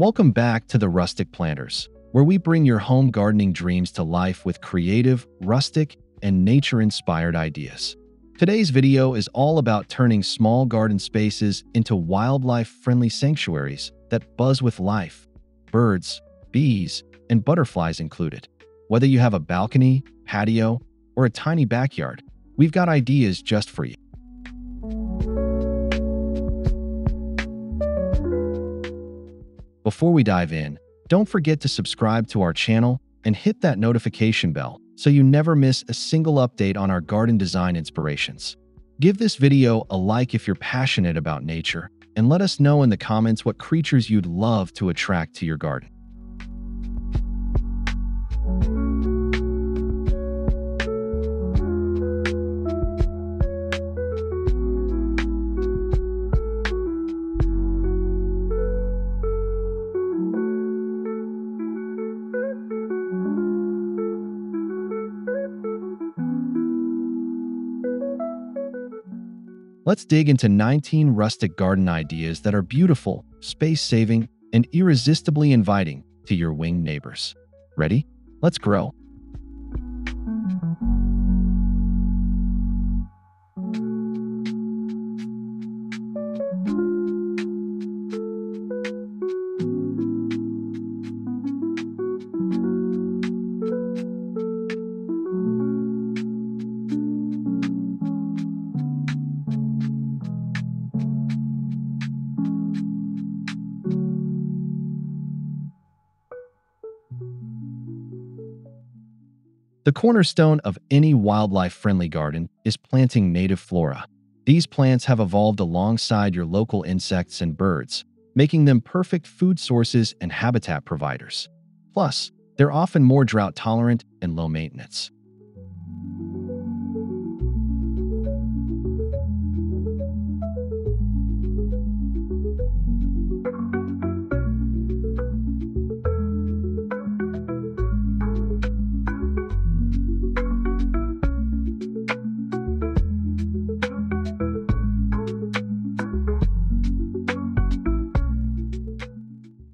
Welcome back to the Rustic Planters, where we bring your home gardening dreams to life with creative, rustic, and nature-inspired ideas. Today's video is all about turning small garden spaces into wildlife-friendly sanctuaries that buzz with life, birds, bees, and butterflies included. Whether you have a balcony, patio, or a tiny backyard, we've got ideas just for you. Before we dive in, don't forget to subscribe to our channel and hit that notification bell so you never miss a single update on our garden design inspirations. Give this video a like if you're passionate about nature, and let us know in the comments what creatures you'd love to attract to your garden. Let's dig into 19 rustic garden ideas that are beautiful, space-saving, and irresistibly inviting to your winged neighbors. Ready? Let's grow. The cornerstone of any wildlife-friendly garden is planting native flora. These plants have evolved alongside your local insects and birds, making them perfect food sources and habitat providers. Plus, they're often more drought-tolerant and low-maintenance.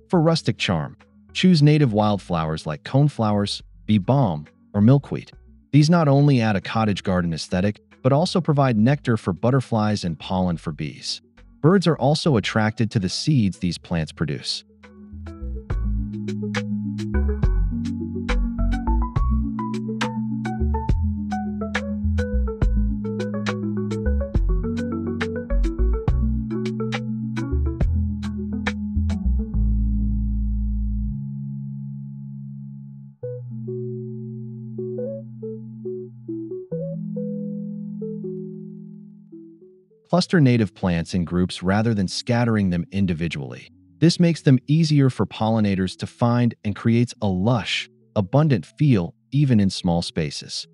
For rustic charm, choose native wildflowers like coneflowers, bee balm, or milkweed. These not only add a cottage garden aesthetic, but also provide nectar for butterflies and pollen for bees. Birds are also attracted to the seeds these plants produce. Cluster native plants in groups rather than scattering them individually. This makes them easier for pollinators to find and creates a lush, abundant feel even in small spaces.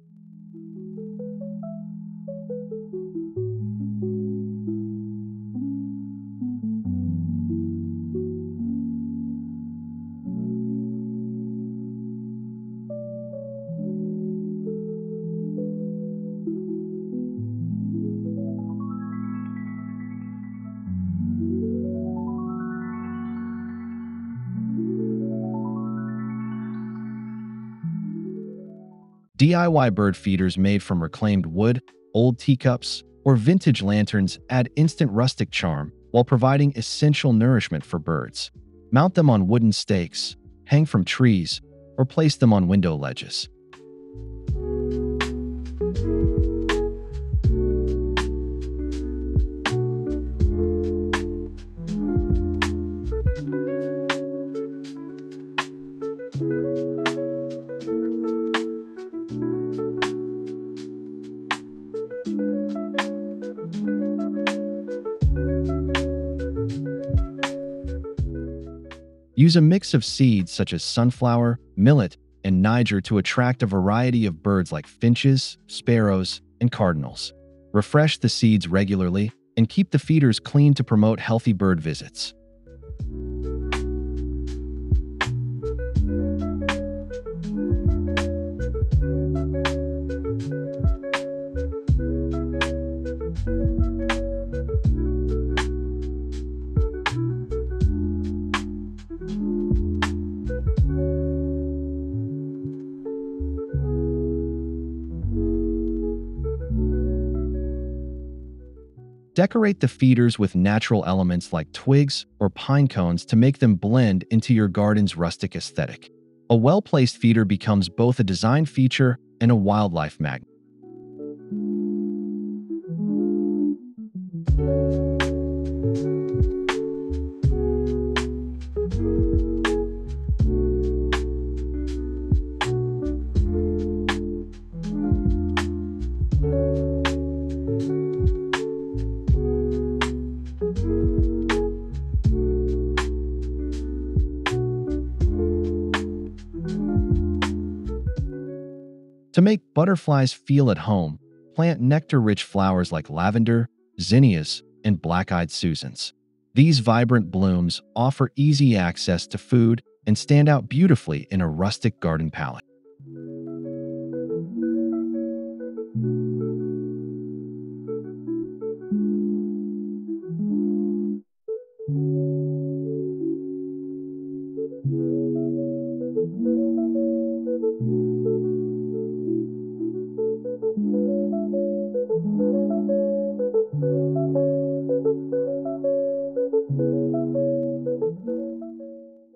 DIY bird feeders made from reclaimed wood, old teacups, or vintage lanterns add instant rustic charm while providing essential nourishment for birds. Mount them on wooden stakes, hang from trees, or place them on window ledges. Use a mix of seeds such as sunflower, millet, and Niger to attract a variety of birds like finches, sparrows, and cardinals. Refresh the seeds regularly and keep the feeders clean to promote healthy bird visits. Decorate the feeders with natural elements like twigs or pine cones to make them blend into your garden's rustic aesthetic. A well-placed feeder becomes both a design feature and a wildlife magnet. To make butterflies feel at home, plant nectar-rich flowers like lavender, zinnias, and black-eyed Susans. These vibrant blooms offer easy access to food and stand out beautifully in a rustic garden palette.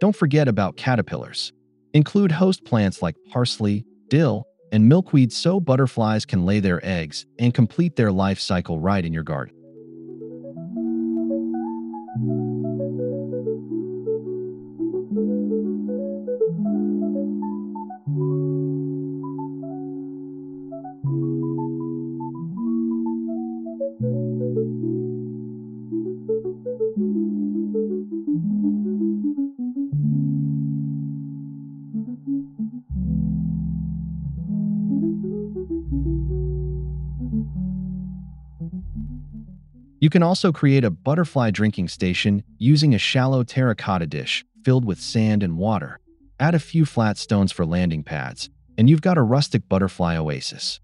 Don't forget about caterpillars. Include host plants like parsley, dill, and milkweed so butterflies can lay their eggs and complete their life cycle right in your garden. You can also create a butterfly drinking station using a shallow terracotta dish filled with sand and water. Add a few flat stones for landing pads, and you've got a rustic butterfly oasis.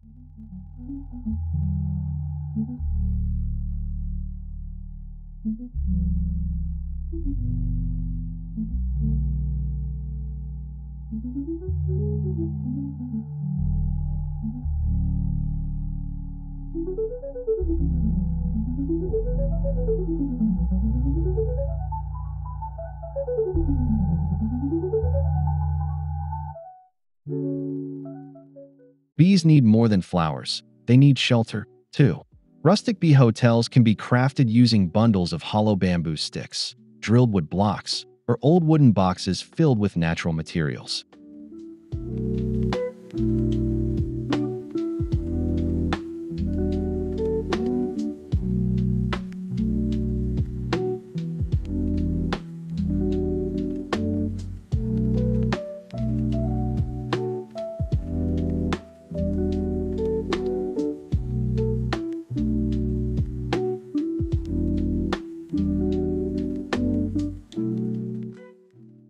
Bees need more than flowers. They need shelter, too. Rustic bee hotels can be crafted using bundles of hollow bamboo sticks, drilled wood blocks, or old wooden boxes filled with natural materials.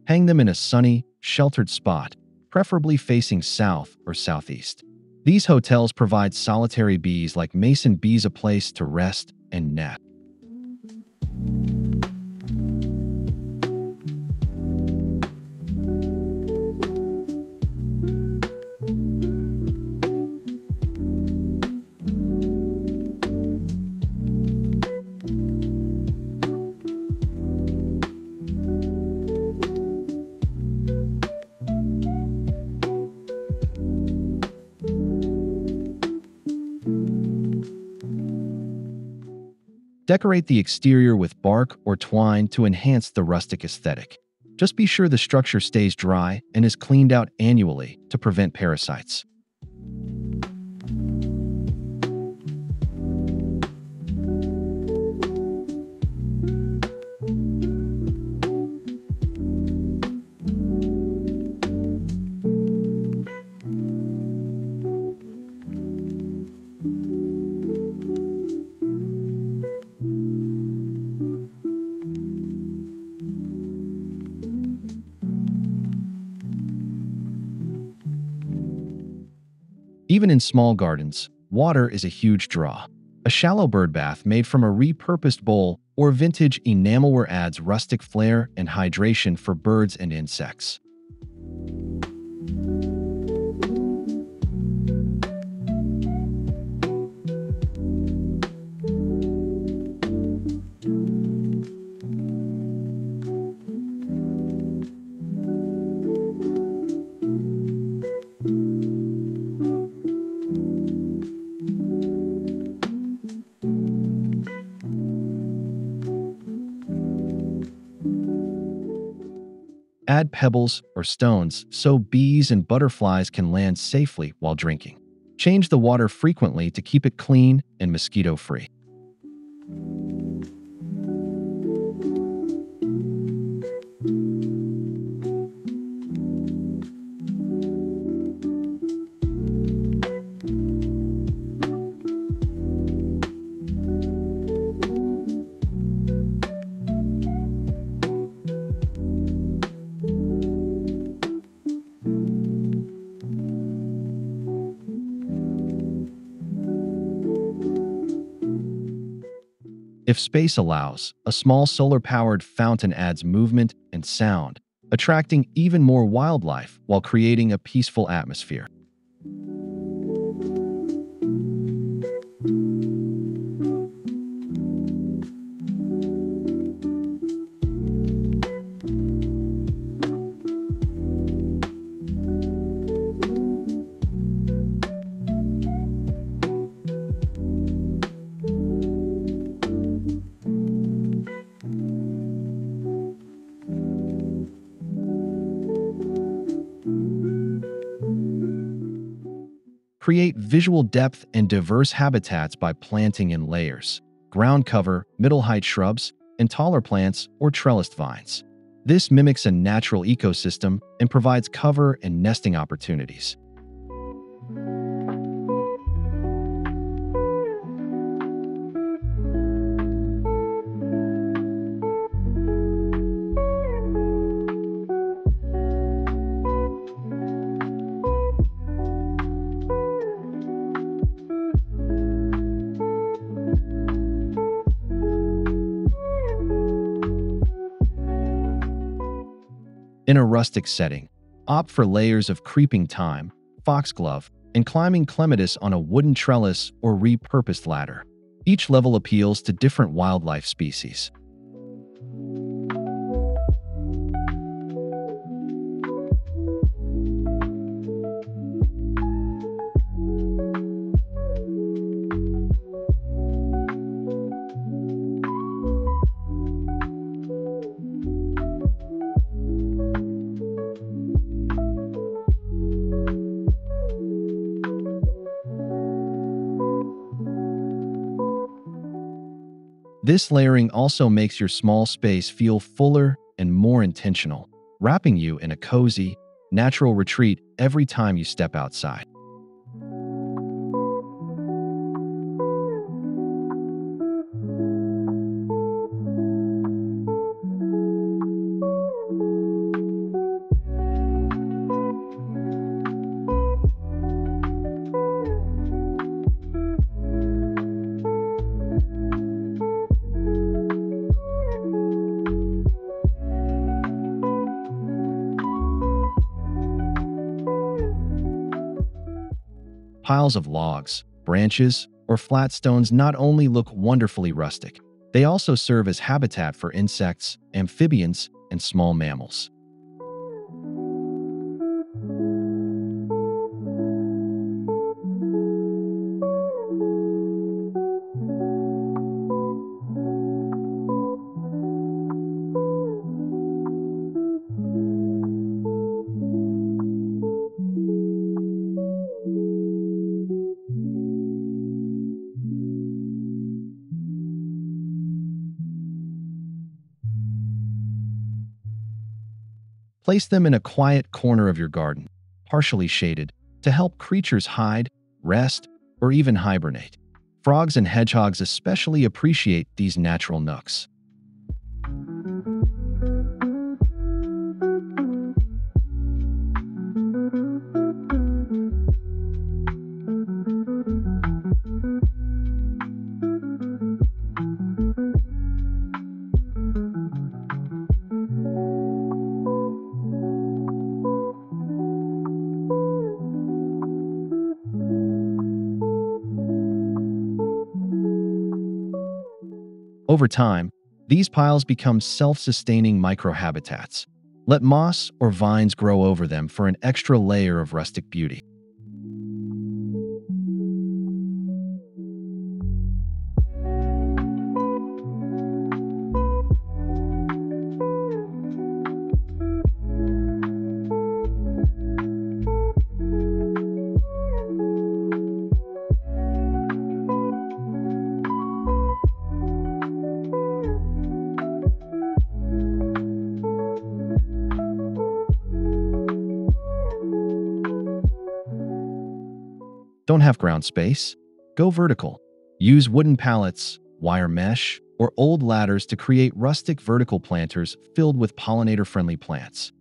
Hang them in a sunny, sheltered spot, preferably facing south or southeast. These hotels provide solitary bees like mason bees a place to rest and nest. Decorate the exterior with bark or twine to enhance the rustic aesthetic. Just be sure the structure stays dry and is cleaned out annually to prevent parasites. Even in small gardens, water is a huge draw. A shallow bird bath made from a repurposed bowl or vintage enamelware adds rustic flair and hydration for birds and insects. Add pebbles or stones so bees and butterflies can land safely while drinking. Change the water frequently to keep it clean and mosquito-free. If space allows, a small solar-powered fountain adds movement and sound, attracting even more wildlife while creating a peaceful atmosphere. Create visual depth and diverse habitats by planting in layers, ground cover, middle-height shrubs, and taller plants or trellised vines. This mimics a natural ecosystem and provides cover and nesting opportunities. In a rustic setting, opt for layers of creeping thyme, foxglove, and climbing clematis on a wooden trellis or repurposed ladder. Each level appeals to different wildlife species. This layering also makes your small space feel fuller and more intentional, wrapping you in a cozy, natural retreat every time you step outside. Piles of logs, branches, or flat stones not only look wonderfully rustic, they also serve as habitat for insects, amphibians, and small mammals. Place them in a quiet corner of your garden, partially shaded, to help creatures hide, rest, or even hibernate. Frogs and hedgehogs especially appreciate these natural nooks. Over time, these piles become self-sustaining microhabitats. Let moss or vines grow over them for an extra layer of rustic beauty. Don't have ground space? Go vertical. Use wooden pallets, wire mesh, or old ladders to create rustic vertical planters filled with pollinator-friendly plants.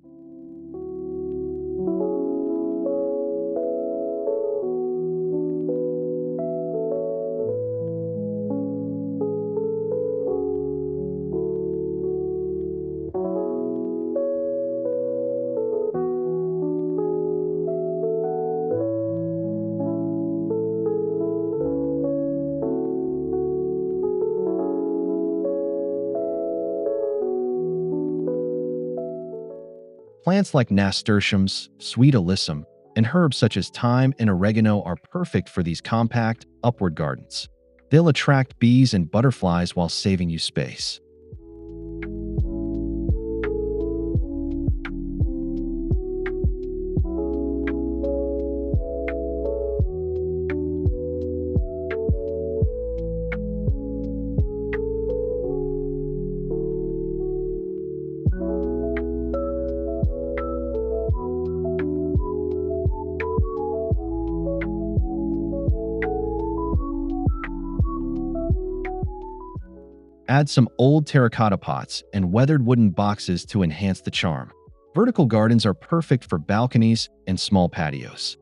Plants like nasturtiums, sweet alyssum, and herbs such as thyme and oregano are perfect for these compact, upward gardens. They'll attract bees and butterflies while saving you space. Add some old terracotta pots and weathered wooden boxes to enhance the charm. Vertical gardens are perfect for balconies and small patios.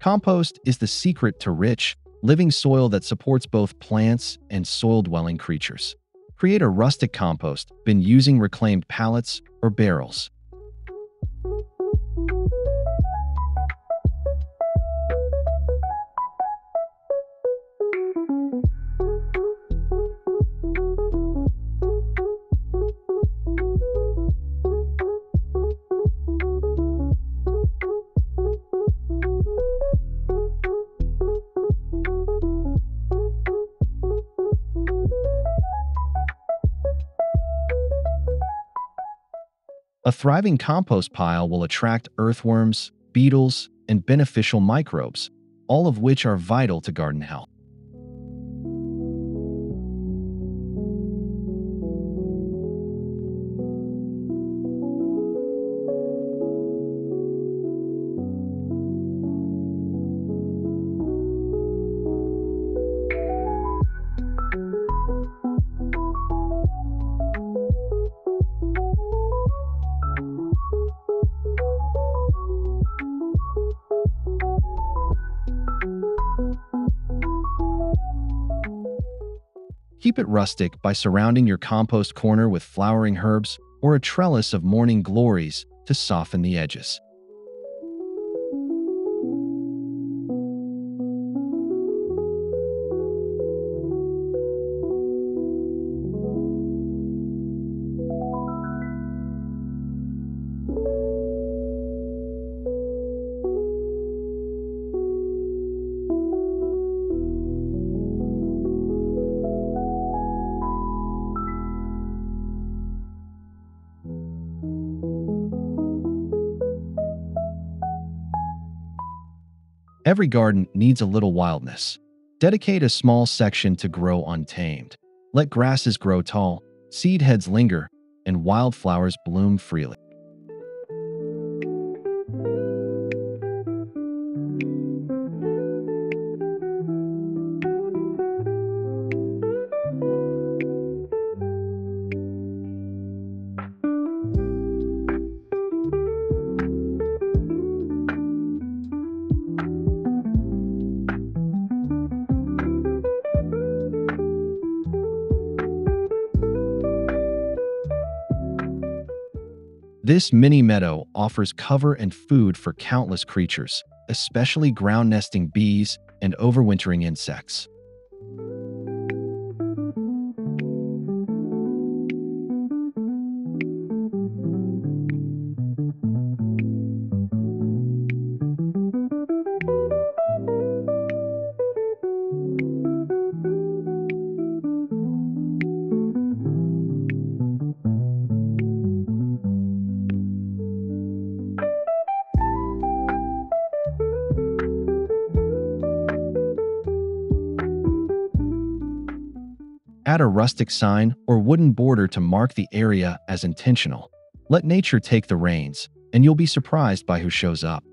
Compost is the secret to rich, living soil that supports both plants and soil-dwelling creatures. Create a rustic compost bin using reclaimed pallets or barrels. A thriving compost pile will attract earthworms, beetles, and beneficial microbes, all of which are vital to garden health. Keep it rustic by surrounding your compost corner with flowering herbs or a trellis of morning glories to soften the edges. Every garden needs a little wildness. Dedicate a small section to grow untamed. Let grasses grow tall, seed heads linger, and wildflowers bloom freely. This mini meadow offers cover and food for countless creatures, especially ground-nesting bees and overwintering insects. Add a rustic sign or wooden border to mark the area as intentional. Let nature take the reins, and you'll be surprised by who shows up.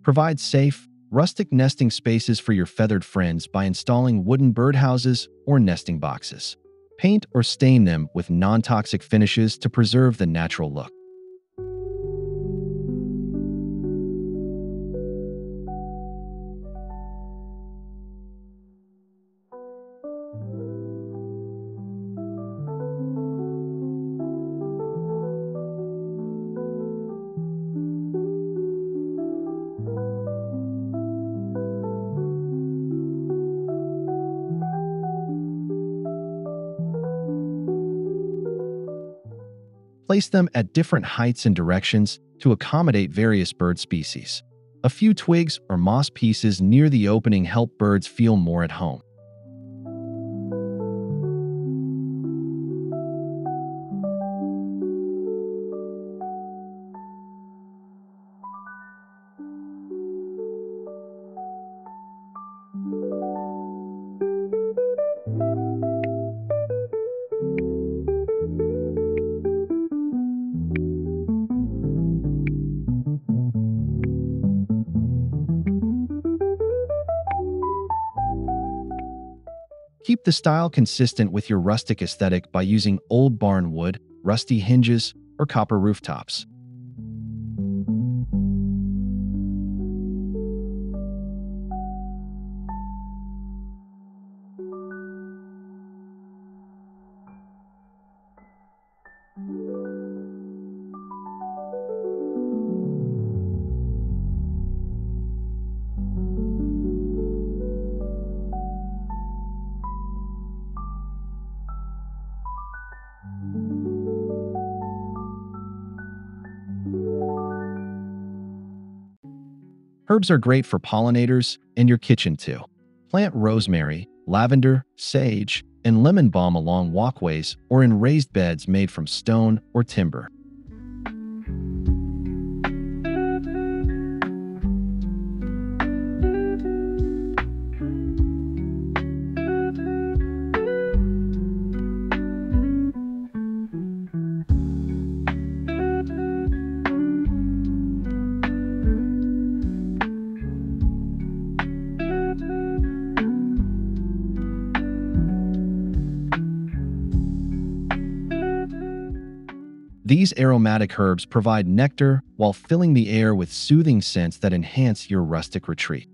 Provide safe, rustic nesting spaces for your feathered friends by installing wooden birdhouses or nesting boxes. Paint or stain them with non-toxic finishes to preserve the natural look. Place them at different heights and directions to accommodate various bird species. A few twigs or moss pieces near the opening help birds feel more at home. Keep the style consistent with your rustic aesthetic by using old barn wood, rusty hinges, or copper rooftops. Herbs are great for pollinators and your kitchen too. Plant rosemary, lavender, sage, and lemon balm along walkways or in raised beds made from stone or timber. These aromatic herbs provide nectar while filling the air with soothing scents that enhance your rustic retreat.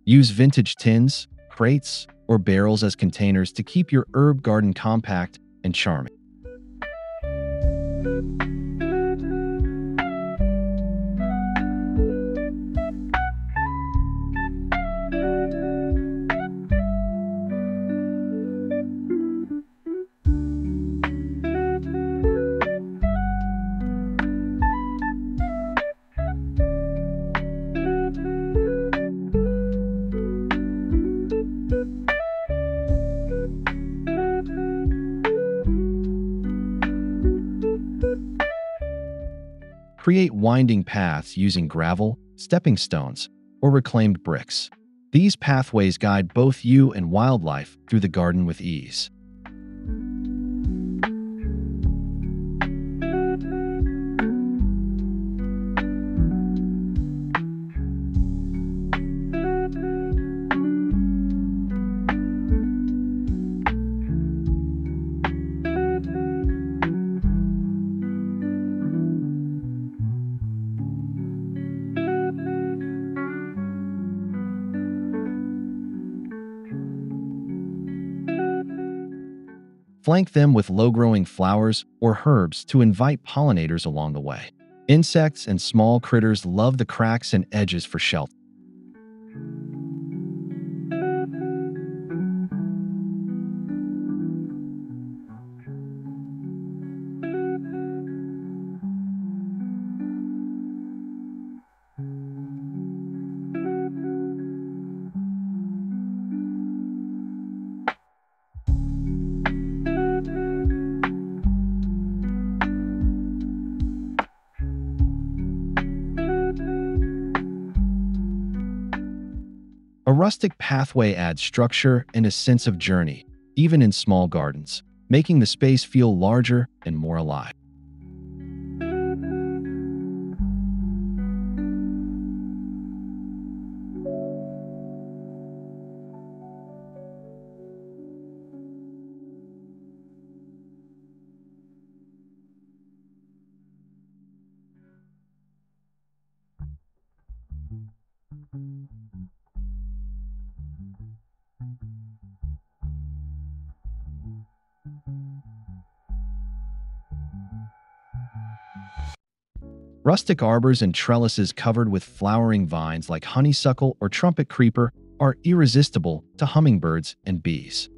Use vintage tins, crates, or barrels as containers to keep your herb garden compact and charming. Create winding paths using gravel, stepping stones, or reclaimed bricks. These pathways guide both you and wildlife through the garden with ease. Flank them with low-growing flowers or herbs to invite pollinators along the way. Insects and small critters love the cracks and edges for shelter. A rustic pathway adds structure and a sense of journey, even in small gardens, making the space feel larger and more alive. Rustic arbors and trellises covered with flowering vines like honeysuckle or trumpet creeper are irresistible to hummingbirds and bees.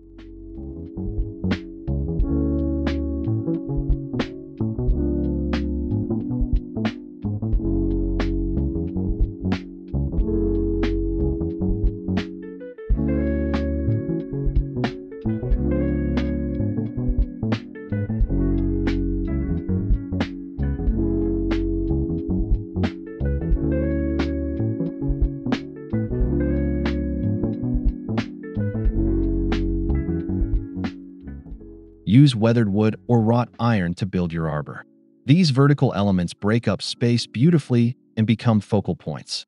Use weathered wood or wrought iron to build your arbor. These vertical elements break up space beautifully and become focal points.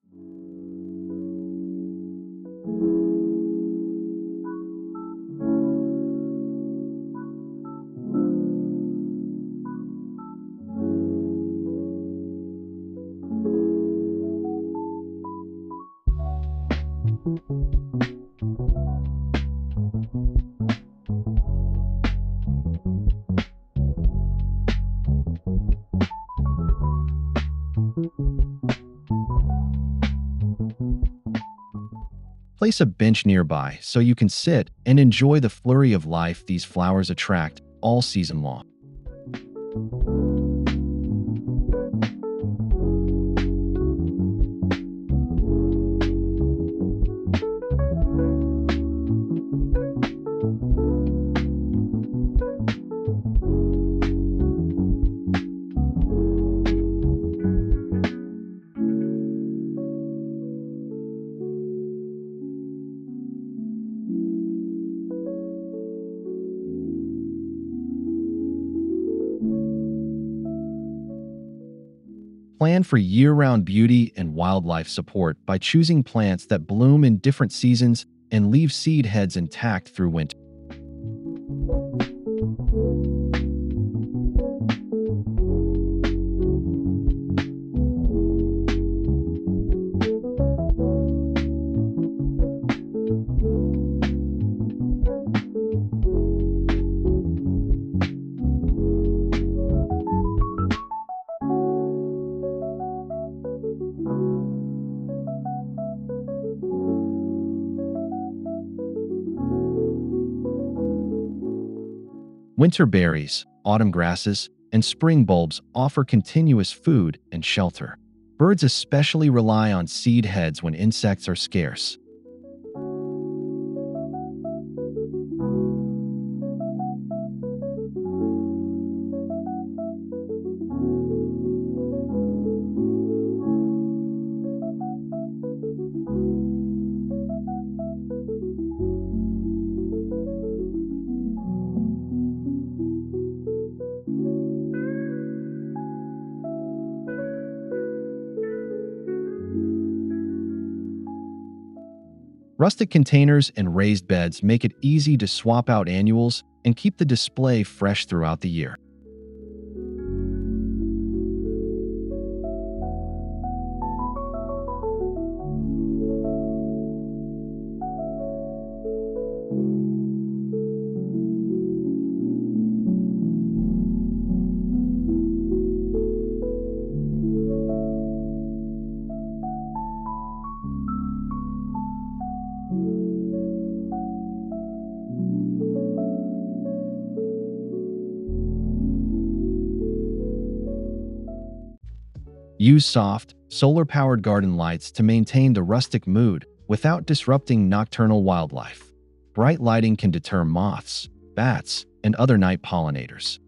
Place a bench nearby so you can sit and enjoy the flurry of life these flowers attract all season long. Plan for year-round beauty and wildlife support by choosing plants that bloom in different seasons and leave seed heads intact through winter. Winter berries, autumn grasses, and spring bulbs offer continuous food and shelter. Birds especially rely on seed heads when insects are scarce. Rustic containers and raised beds make it easy to swap out annuals and keep the display fresh throughout the year. Use soft, solar-powered garden lights to maintain the rustic mood without disrupting nocturnal wildlife. Bright lighting can deter moths, bats, and other night pollinators.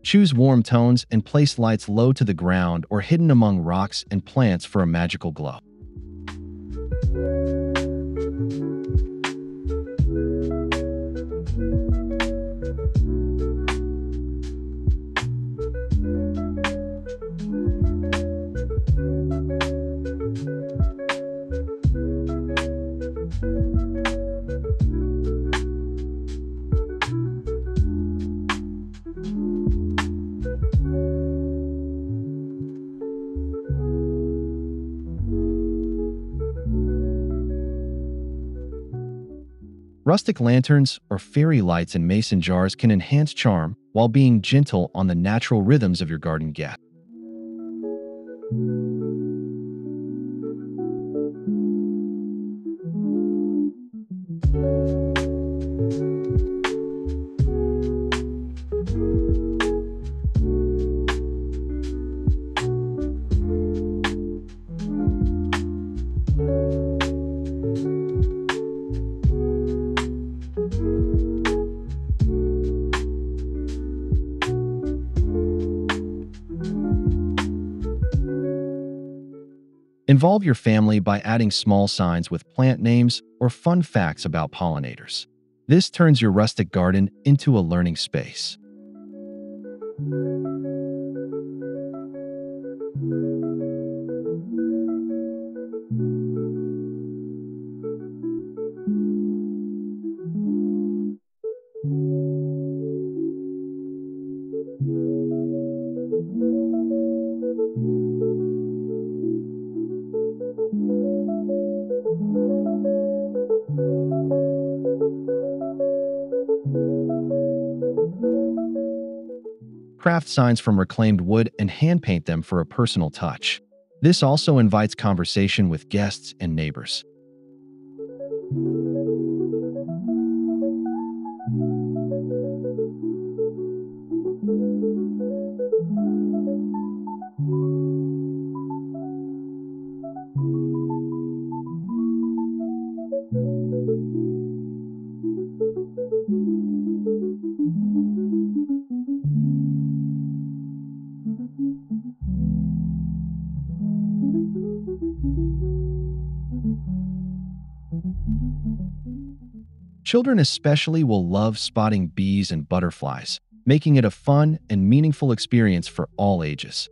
Choose warm tones and place lights low to the ground or hidden among rocks and plants for a magical glow. Rustic lanterns or fairy lights in mason jars can enhance charm while being gentle on the natural rhythms of your garden guest. Involve your family by adding small signs with plant names or fun facts about pollinators. This turns your rustic garden into a learning space. Craft signs from reclaimed wood and hand paint them for a personal touch. This also invites conversation with guests and neighbors. Children especially will love spotting bees and butterflies, making it a fun and meaningful experience for all ages.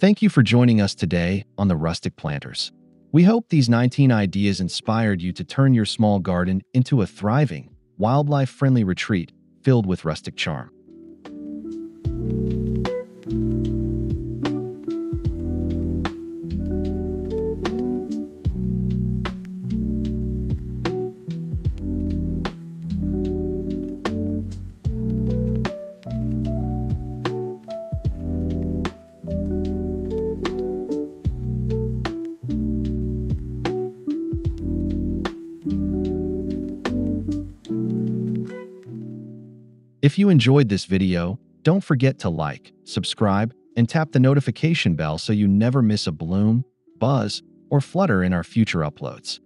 Thank you for joining us today on the Rustic Planters. We hope these 19 ideas inspired you to turn your small garden into a thriving, wildlife-friendly retreat filled with rustic charm. If you enjoyed this video, don't forget to like, subscribe, and tap the notification bell so you never miss a bloom, buzz, or flutter in our future uploads.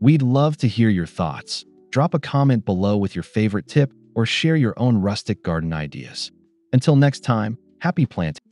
We'd love to hear your thoughts. Drop a comment below with your favorite tip or share your own rustic garden ideas. Until next time, happy planting.